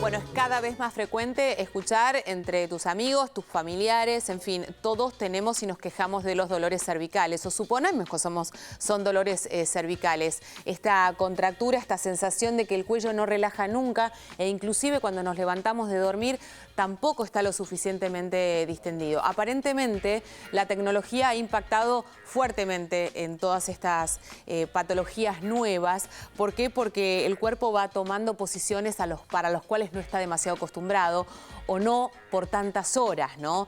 Bueno, es cada vez más frecuente escuchar entre tus amigos, tus familiares, en fin, todos tenemos y nos quejamos de los dolores cervicales o suponemos que son dolores cervicales. Esta contractura, esta sensación de que el cuello no relaja nunca e inclusive cuando nos levantamos de dormir tampoco está lo suficientemente distendido. Aparentemente la tecnología ha impactado fuertemente en todas estas patologías nuevas. ¿Por qué? Porque el cuerpo va tomando posiciones para los cuales no está demasiado acostumbrado o no por tantas horas, ¿no?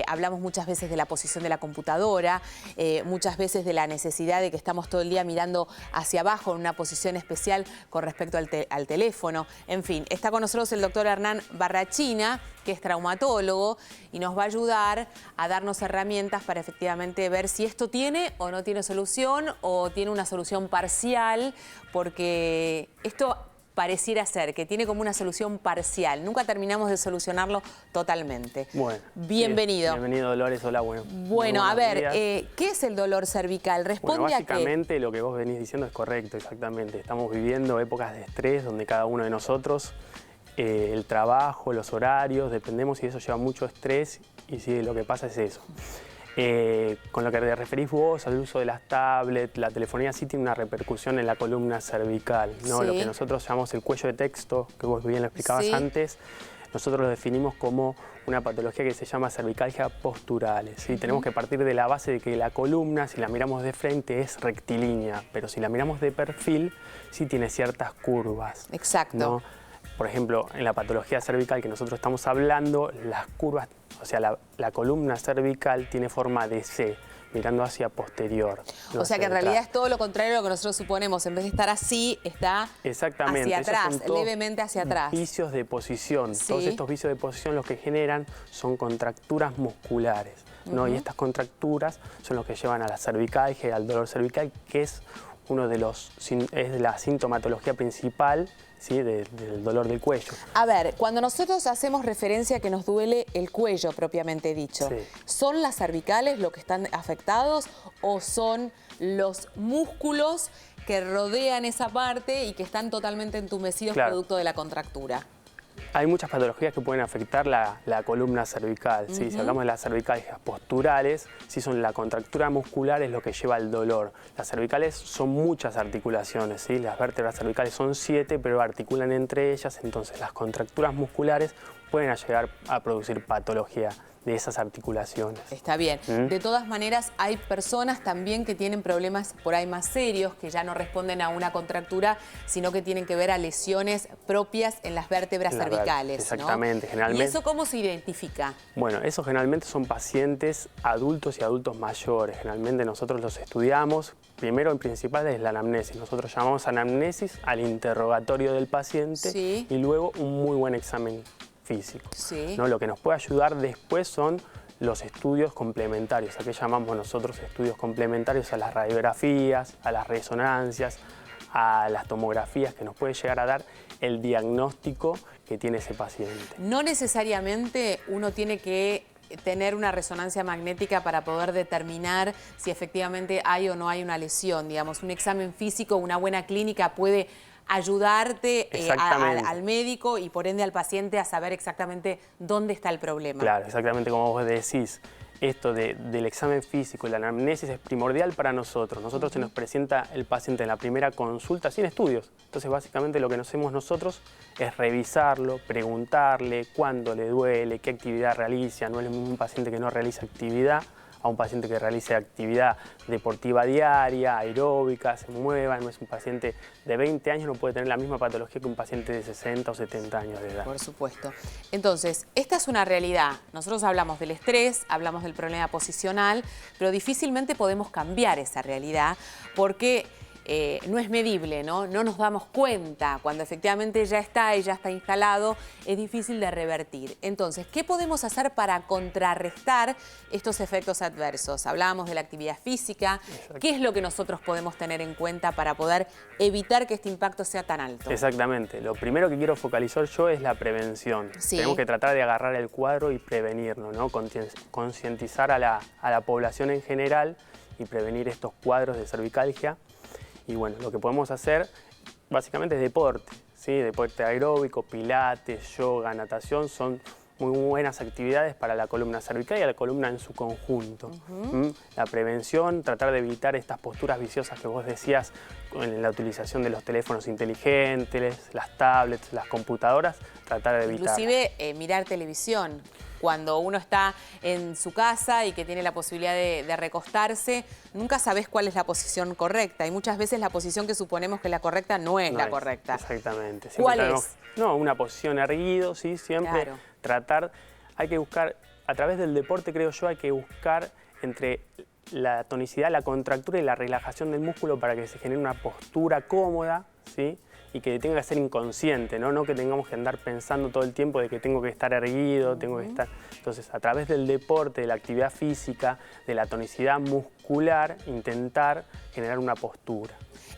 Hablamos muchas veces de la posición de la computadora, muchas veces de la necesidad de que estamos todo el día mirando hacia abajo en una posición especial con respecto al teléfono. En fin, está con nosotros el doctor Hernán Barrachina, que es traumatólogo y nos va a ayudar a darnos herramientas para efectivamente ver si esto tiene o no tiene solución o tiene una solución parcial, porque esto pareciera ser que tiene como una solución parcial. Nunca terminamos de solucionarlo totalmente. Bueno. Bienvenido. Sí, bienvenido, Dolores. Hola, bueno. Bueno, a ver, ¿qué es el dolor cervical? Responde bueno, básicamente a qué. Lo que vos venís diciendo es correcto, exactamente. Estamos viviendo épocas de estrés donde cada uno de nosotros, el trabajo, los horarios, dependemos y eso lleva mucho estrés y sí, lo que pasa es eso. Con lo que te referís vos al uso de las tablets, la telefonía sí tiene una repercusión en la columna cervical, ¿no? Sí. Lo que nosotros llamamos el cuello de texto, que vos bien lo explicabas Sí. antes, nosotros lo definimos como una patología que se llama cervicalgia posturales, ¿sí? Tenemos que partir de la base de que la columna, si la miramos de frente, es rectilínea, pero si la miramos de perfil, sí tiene ciertas curvas. Exacto. ¿No? Por ejemplo, en la patología cervical que nosotros estamos hablando, las curvas, o sea, la columna cervical tiene forma de C, mirando hacia posterior. O sea que en realidad es todo lo contrario a lo que nosotros suponemos. En vez de estar así, está exactamente hacia atrás, esos son todos levemente hacia atrás. Vicios de posición. Sí. Todos estos vicios de posición lo que generan son contracturas musculares, ¿no? Y estas contracturas son los que llevan a la cervicalgia, al dolor cervical, que es uno de es la sintomatología principal, ¿sí? del dolor del cuello. A ver, cuando nosotros hacemos referencia a que nos duele el cuello propiamente dicho, Sí. ¿son las cervicales los que están afectados o son los músculos que rodean esa parte y que están totalmente entumecidos Claro. producto de la contractura? Hay muchas patologías que pueden afectar la columna cervical, ¿sí? Si hablamos de las cervicalgias posturales, sí son la contractura muscular es lo que lleva al dolor. Las cervicales son muchas articulaciones, ¿sí? Las vértebras cervicales son 7, pero articulan entre ellas, entonces las contracturas musculares pueden llegar a producir patología de esas articulaciones. Está bien. De todas maneras, hay personas también que tienen problemas por ahí más serios, que ya no responden a una contractura, sino que tienen que ver a lesiones propias en las vértebras cervicales. Exactamente, ¿no? generalmente. ¿Y eso cómo se identifica? Bueno, esos generalmente son pacientes adultos y adultos mayores. Generalmente nosotros los estudiamos. Primero, en principal, es la anamnesis. Nosotros llamamos anamnesis al interrogatorio del paciente. Sí. Y luego un muy buen examen físico. Sí. ¿No? Lo que nos puede ayudar después son los estudios complementarios. ¿A qué llamamos nosotros estudios complementarios? A las radiografías, a las resonancias, a las tomografías, que nos puede llegar a dar el diagnóstico que tiene ese paciente. No necesariamente uno tiene que tener una resonancia magnética para poder determinar si efectivamente hay o no hay una lesión. Digamos, un examen físico, una buena clínica puede ayudarte al médico y por ende al paciente a saber exactamente dónde está el problema. Claro, exactamente como vos decís. Esto del examen físico y la anamnesis es primordial para nosotros. Nosotros se nos presenta el paciente en la primera consulta sin estudios. Entonces, básicamente lo que hacemos nosotros es revisarlo, preguntarle cuándo le duele, qué actividad realiza. No es lo mismo un paciente que no realiza actividad a un paciente que realice actividad deportiva diaria, aeróbica, se mueva. No es un paciente de 20 años, no puede tener la misma patología que un paciente de 60 o 70 años de edad. Por supuesto. Entonces, esta es una realidad. Nosotros hablamos del estrés, hablamos del problema posicional, pero difícilmente podemos cambiar esa realidad porque no es medible, ¿no? No nos damos cuenta. Cuando efectivamente ya está y ya está instalado, es difícil de revertir. Entonces, ¿qué podemos hacer para contrarrestar estos efectos adversos? Hablábamos de la actividad física. Exacto. ¿Qué es lo que nosotros podemos tener en cuenta para poder evitar que este impacto sea tan alto? Exactamente. Lo primero que quiero focalizar yo es la prevención. Sí. Tenemos que tratar de agarrar el cuadro y prevenirlo, ¿no? Concientizar a la población en general y prevenir estos cuadros de cervicalgia. Y bueno, lo que podemos hacer básicamente es deporte, ¿sí? Deporte aeróbico, pilates, yoga, natación, son muy buenas actividades para la columna cervical y a la columna en su conjunto. La prevención, tratar de evitar estas posturas viciosas que vos decías en la utilización de los teléfonos inteligentes, las tablets, las computadoras, tratar de evitar. Inclusive mirar televisión. Cuando uno está en su casa y que tiene la posibilidad de recostarse, nunca sabés cuál es la posición correcta. Y muchas veces la posición que suponemos que es la correcta no es la correcta. Exactamente. ¿Cuál es? No, una posición erguido, sí, siempre. Claro. Tratar, hay que buscar, a través del deporte creo yo, hay que buscar entre la tonicidad, la contractura y la relajación del músculo para que se genere una postura cómoda, ¿sí? Y que tenga que ser inconsciente, ¿no? No que tengamos que andar pensando todo el tiempo de que tengo que estar erguido, tengo que estar... Entonces, a través del deporte, de la actividad física, de la tonicidad muscular, intentar generar una postura.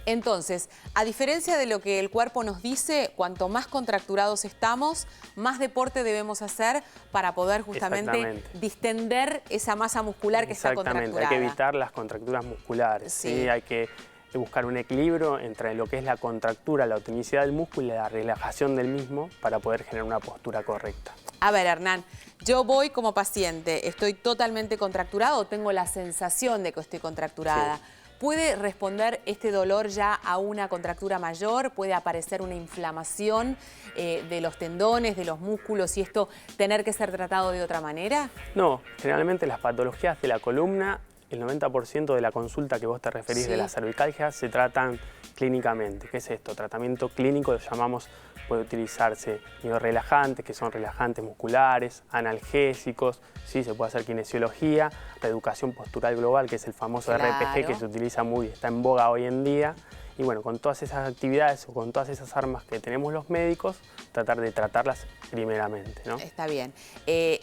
Entonces, a diferencia de lo que el cuerpo nos dice, cuanto más contracturados estamos, más deporte debemos hacer para poder justamente distender esa masa muscular que está contracturada. Hay que evitar las contracturas musculares, ¿sí? Hay que buscar un equilibrio entre lo que es la contractura, la tonicidad del músculo y la relajación del mismo para poder generar una postura correcta. A ver, Hernán, yo voy como paciente, estoy totalmente contracturado, tengo la sensación de que estoy contracturada. Sí. ¿Puede responder este dolor ya a una contractura mayor? ¿Puede aparecer una inflamación de los tendones, de los músculos y esto tener que ser tratado de otra manera? No, generalmente las patologías de la columna, el 90% de la consulta que vos te referís de la cervicalgia se tratan clínicamente. ¿Qué es esto? Tratamiento clínico, lo llamamos, puede utilizarse relajantes, que son relajantes musculares, analgésicos, ¿sí? Se puede hacer kinesiología, reeducación postural global, que es el famoso RPG que se utiliza está en boga hoy en día. Y bueno, con todas esas actividades o con todas esas armas que tenemos los médicos, tratar de tratarlas primeramente, ¿no? Está bien.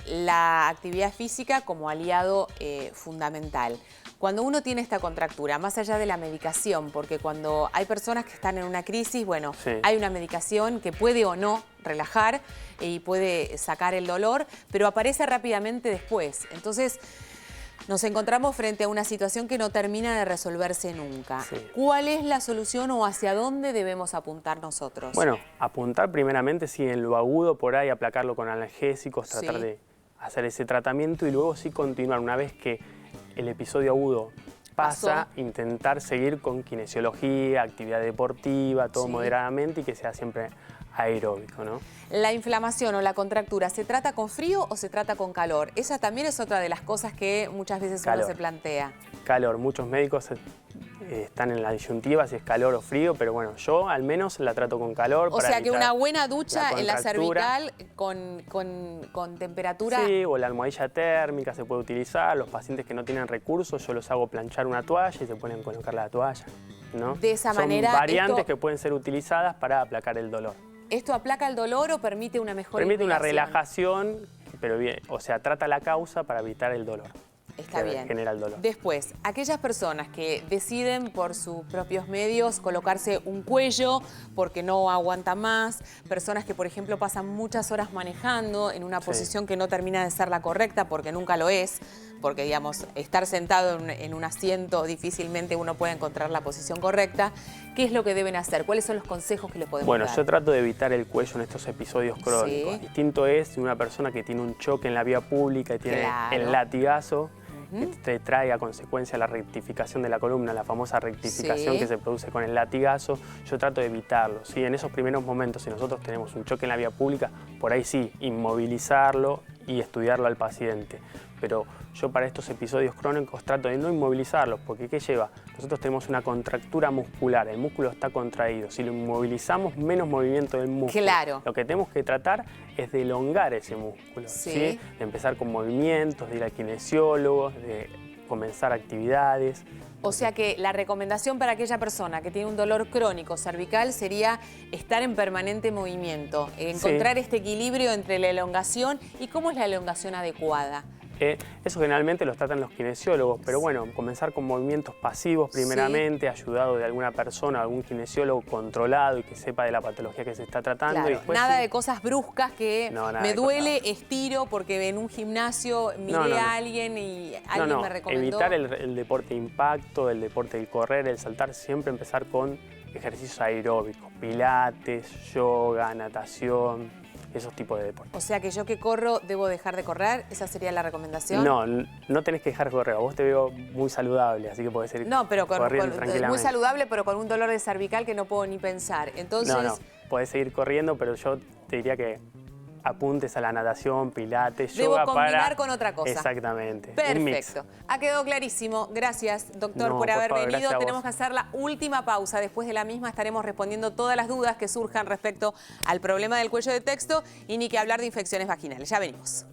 La actividad física como aliado fundamental. Cuando uno tiene esta contractura, más allá de la medicación, porque cuando hay personas que están en una crisis, bueno, hay una medicación que puede o no relajar y puede sacar el dolor, pero aparece rápidamente después. Entonces, nos encontramos frente a una situación que no termina de resolverse nunca. ¿Cuál es la solución o hacia dónde debemos apuntar nosotros? Bueno, apuntar primeramente, sí, en lo agudo, por ahí aplacarlo con analgésicos, tratar de hacer ese tratamiento y luego sí continuar. Una vez que el episodio agudo pasa, intentar seguir con kinesiología, actividad deportiva, todo moderadamente y que sea siempre aeróbico, ¿no? La inflamación o la contractura, ¿se trata con frío o se trata con calor? Esa también es otra de las cosas que muchas veces uno se plantea. Calor, muchos médicos están en la disyuntiva si es calor o frío, pero bueno, yo al menos la trato con calor. O sea que una buena ducha en la cervical con temperatura. Sí, o la almohadilla térmica se puede utilizar. Los pacientes que no tienen recursos, yo los hago planchar una toalla y se pueden colocar la toalla, ¿no? De esa manera. Son variantes que pueden ser utilizadas para aplacar el dolor. ¿Esto aplaca el dolor o permite una mejor Permite una relajación, pero bien, o sea, trata la causa para evitar el dolor. Está bien. Genera el dolor. Después, aquellas personas que deciden por sus propios medios colocarse un cuello porque no aguanta más, personas que, por ejemplo, pasan muchas horas manejando en una posición que no termina de ser la correcta porque nunca lo es, porque, digamos, estar sentado en un asiento difícilmente uno puede encontrar la posición correcta. ¿Qué es lo que deben hacer? ¿Cuáles son los consejos que les podemos dar? Bueno, yo trato de evitar el cuello en estos episodios crónicos. Distinto es una persona que tiene un choque en la vía pública y tiene el latigazo, que te trae a consecuencia la rectificación de la columna, la famosa rectificación que se produce con el latigazo. Yo trato de evitarlo, ¿sí? En esos primeros momentos, si nosotros tenemos un choque en la vía pública, por ahí sí, inmovilizarlo y estudiarlo al paciente. Pero yo para estos episodios crónicos trato de no inmovilizarlos, porque ¿qué lleva? Nosotros tenemos una contractura muscular, el músculo está contraído. Si lo inmovilizamos, menos movimiento del músculo. Claro. Lo que tenemos que tratar es de elongar ese músculo, ¿sí? De empezar con movimientos, de ir al kinesiólogo, de comenzar actividades. O sea que la recomendación para aquella persona que tiene un dolor crónico cervical sería estar en permanente movimiento, encontrar este equilibrio entre la elongación y cómo es la elongación adecuada. Eso generalmente los tratan los kinesiólogos, pero bueno, comenzar con movimientos pasivos primeramente, ayudado de alguna persona, algún kinesiólogo controlado y que sepa de la patología que se está tratando. Claro, Y después, nada de cosas bruscas que me duele, cosas. estiro porque en un gimnasio miré a alguien y alguien me recomendó. Evitar el deporte de impacto, el deporte del correr, el saltar, siempre empezar con ejercicios aeróbicos, pilates, yoga, natación, esos tipos de deportes. O sea que yo que corro, ¿debo dejar de correr? ¿Esa sería la recomendación? No, no tenés que dejar de correr. A vos te veo muy saludable, así que podés ir corriendo tranquilamente. Muy saludable, pero con un dolor de cervical que no puedo ni pensar. Entonces... No, podés seguir corriendo, pero yo te diría que apuntes a la natación, pilates, yoga. Debo combinar con otra cosa. Exactamente. Perfecto. Ha quedado clarísimo. Gracias, doctor, por haber venido. Tenemos que hacer la última pausa. Después de la misma estaremos respondiendo todas las dudas que surjan respecto al problema del cuello de texto y ni que hablar de infecciones vaginales. Ya venimos.